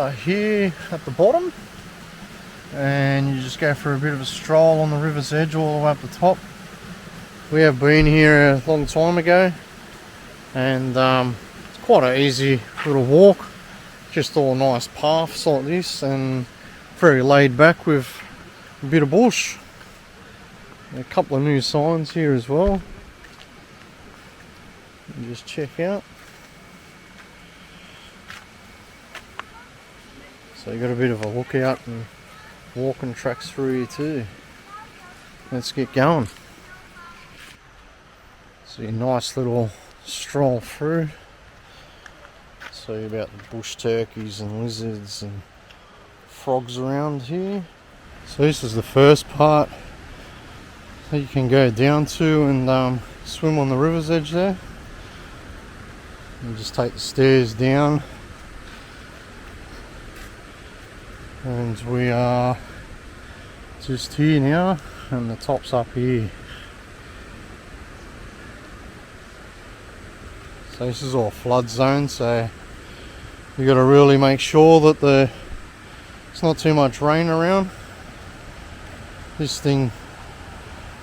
start here at the bottom and you just go for a bit of a stroll on the river's edge all the way up the top. We have been here a long time ago, and it's quite an easy little walk, just all nice paths like this and very laid back with a bit of bush. A couple of new signs here as well. You just check out. So you got a bit of a lookout and walking tracks through here too. Let's get going. See a nice little stroll through. See about the bush turkeys and lizards and frogs around here. So this is the first part that you can go down to and swim on the river's edge there. You just take the stairs down, and we are just here now, and the top's up here. So this is all flood zone, so you got to really make sure that there's not too much rain around. This thing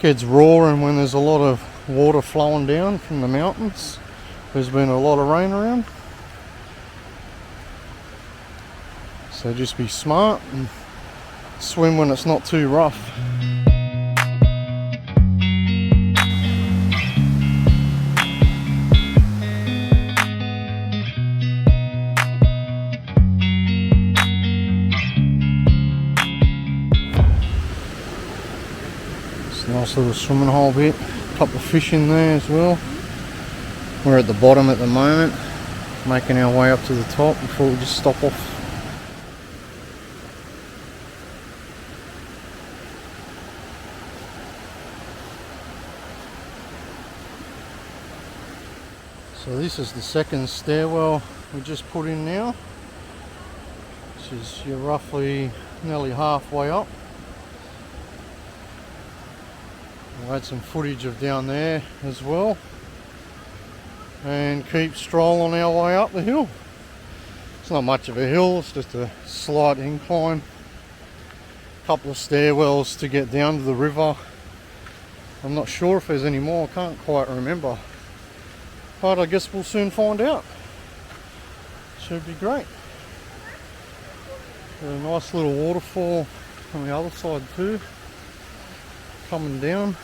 gets roaring when there's a lot of water flowing down from the mountains. There's been a lot of rain around, so just be smart and swim when it's not too rough. It's a nice little swimming hole bit, a couple of fish in there as well. We're at the bottom at the moment, making our way up to the top before we just stop off. So this is the second stairwell we just put in now, which is you're roughly nearly halfway up. We'll add some footage of down there as well, and keep strolling our way up the hill. It's not much of a hill, it's just a slight incline. A couple of stairwells to get down to the river. I'm not sure if there's any more, I can't quite remember. But I guess we'll soon find out. Should be great. Got a nice little waterfall on the other side too, coming down.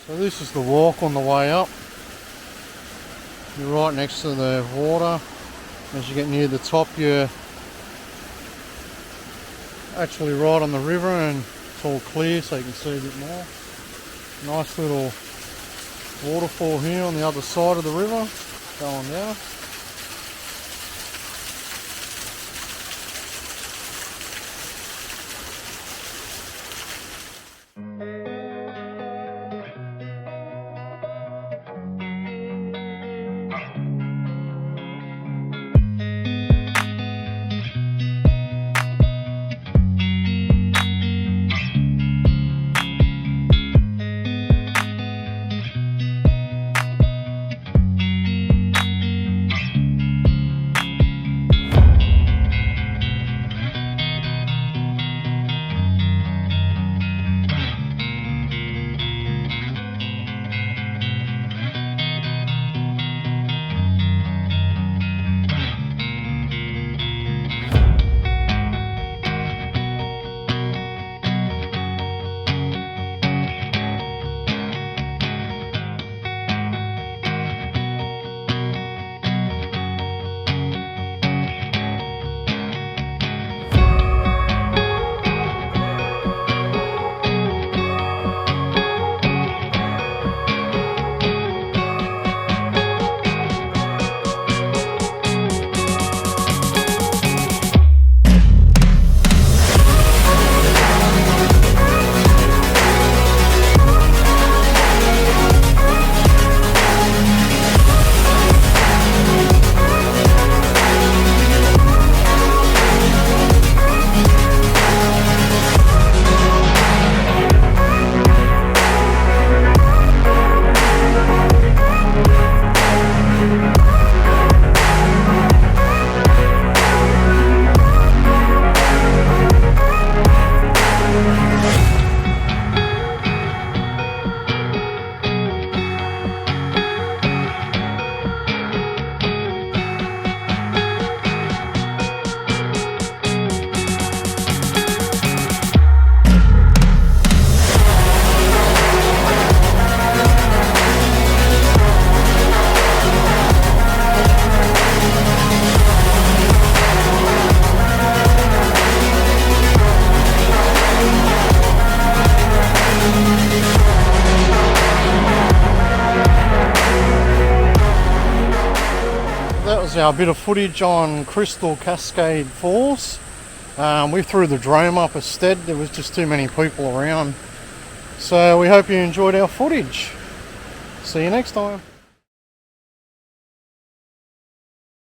So this is the walk on the way up. You're right next to the water. As you get near the top, you're actually right on the river, and it's all clear so you can see a bit more. Nice little waterfall here on the other side of the river, going down. was our bit of footage on Crystal Cascade Falls. We threw the drone up instead, there was just too many people around. So we hope you enjoyed our footage. See you next time.